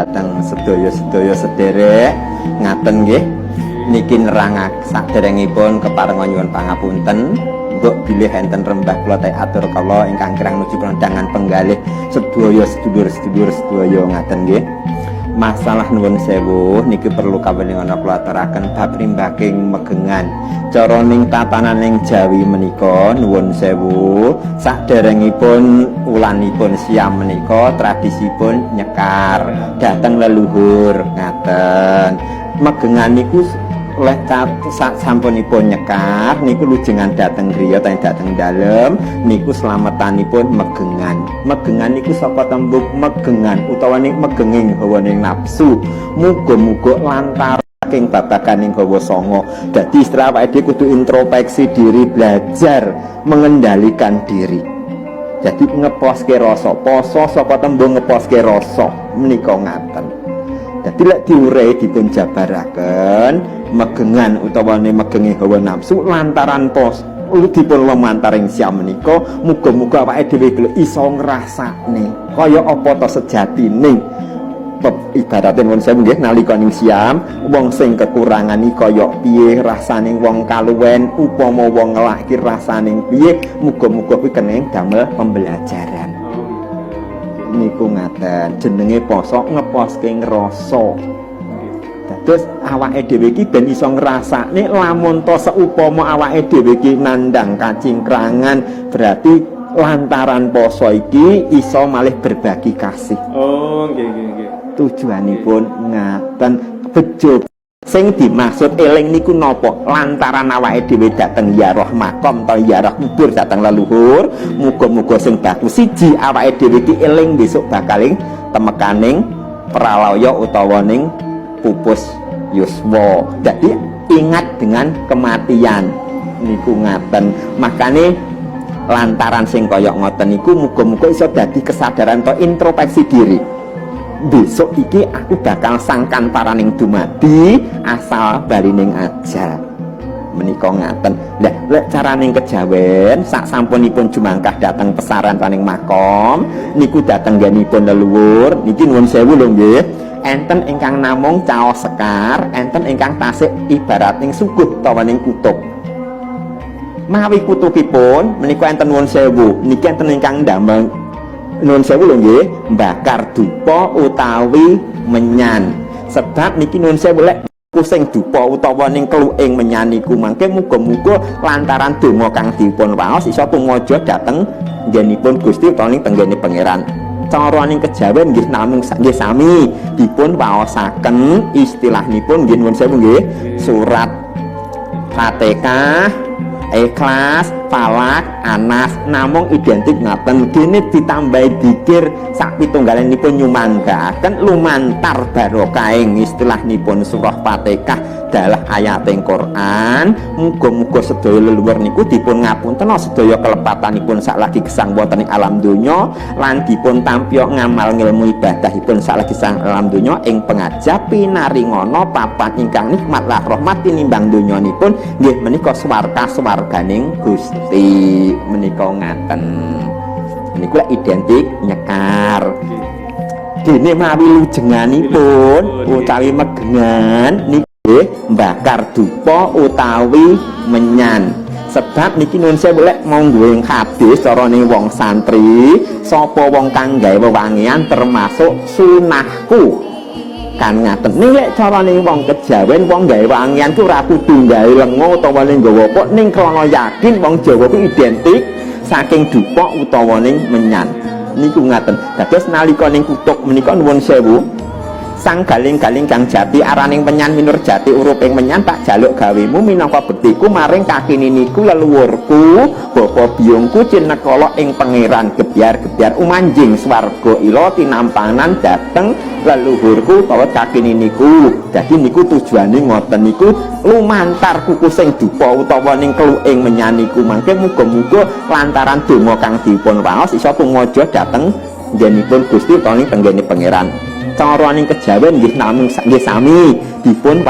Datang sedaya sederek ngaten nggih niki nerangake saderengipun keparenga nyuwun pangapunten mbok bilih enten rembah kula atur kala ingkang kirang nuju kondangan penggalih sedaya sedulur-sedulur sedaya ngaten nggih. Masalah nuwun sewu niki perlu kaweningan kula aturaken bab rimbaking megengan. Cara ning tatananing Jawi menika nuwun sewu saderengipun ulanipun siam menika tradisipun nyekar dhateng leluhur ngaten. Megengan niku lek sampunipun nyekar niku lujengan dhateng griya ta dhateng dalem niku slametanipun megengan. Megengan niku saka tembung megengan utawa ning megenging hawane nafsu. Muga-muga lantaran saking babakaning hawa sanga. Dadi istilah awake dhewe kudu introspeksi diri, belajar mengendalikan diri. Jadi ngeposke rasa, poso saka tembung ngeposke rasa menika ngaten. Dadi lek diurai dipun jabaraken megengan utawa megengi hawa nafsu lantaran pos dipun lumantaring siam menika muga-muga awake dhewe iso ngrasakne kaya apa ta sejatine ibaratipun wong sewu nggih nalika ning siam wong sing kekurangan iki kaya piye rasane wong kaluwen upama wong ngelaki rasane piye muga-muga kuwi keneng damel pembelajaran niku ngaten jenenge poso ngeposke ngrasa. Terus awake dhewe iki ben iso ngrasakne lamun to seupama awake dhewe iki nandang kacingkrangan berarti lantaran poso iki iso malih berbagi kasih. Oh, nggih. Tujuanipun ngaten bejo sing dimaksud eling niku napa lantaran awake dhewe dateng ziarah makam ta ziarah kubur dateng leluhur muga-muga sing bagus siji awake dhewe iki eling besok bakaling temekaning pralaya utawa ning pupus yuswa. Jadi ingat dengan kematian niku ngaten. Makane lantaran sing kaya ngoten niku muga-muga iso dadi kesadaran to introspeksi diri. Besok iki aku bakal sangkan paraning dumadi asal balining ajal menika ngaten. Lah lek caraning kejawen sak sampunipun jumangkah dateng pesaran paning makom niku dateng nggenipun leluhur niki nuwun sewu lho nggih. Enten ingkang namung caos sekar, enten ingkang tasik ibarat ning suguh utawa ning kutub. Mawi kutubipun menika enten nuwun sewu niki enten ingkang ndamel nuwun sewu lho nggih mbakar dupa utawi menyan. Sebab niki nuwun sewu lek kusing dupa utawa ning kluing menyan niku mangke muga-muga lantaran donga kang dipun waos iso tumaja dhateng nggenipun Gusti utawa ning tenggene pangeran. Cara ning kejawen nggih namung nggih sami dipun waosaken istilahipun nggih nuwun sewu nggih surat Fatihah, Ikhlas, Falak, Anas namung identik ngaten dene ditambahi dzikir sak pitunggalanipun nyumanggaken lumantar barokahing istilahipun surah Fatihah dalah ayating Quran. Muga-muga sedaya leluhur niku dipun ngapunten sedaya kelepatanipun saklagi gesang wonten ing alam donya lan dipun tampya ngamal ngilmu ibadahipun saklagi gesang alam donya ing pengajap pinaringana papan ingkang nikmat lah rahmat tinimbang donyanipun nggih menika swarga-swarganing Gusti menika ngaten. Niku lek identik nyekar. Dene mawi lujenganipun utawi megengan niki mbakar dupa utawi menyan. Sebab niki nuwun sewu lek monggo ing hadis cara ning wong santri sapa wong kang gawe wewangian termasuk sunahku kan ngaten. Ning lek carane wong kejawen wong gawe wangian ku ora kudu gawe lenga utawa ning nggawa apa ning krana yakin wong Jawa ku identik saking dupa utawa ning menyan niku ngaten. Dados nalika ning kutub menika nuwun sewu sang galing-galing kang jati araning penyan minur jati uruping menyan tak jaluk gawemu minangka bektiku maring kakini niku leluhurku bapa biyungku cinekala ing pangeran gebyar-gebyar umanjing swarga ila tinampanan dateng leluhurku utawa kakini niku. Dadi niku tujuane ngoten niku lumantar kuku sing dupa utawa ning kluing menyan niku mangke muga-muga lantaran donga kang dipun waos iso tumaja dateng nggenipun Gusti utawa ning tenggene pangeran. Cara ning kejawen nggih namung nggih sami dipun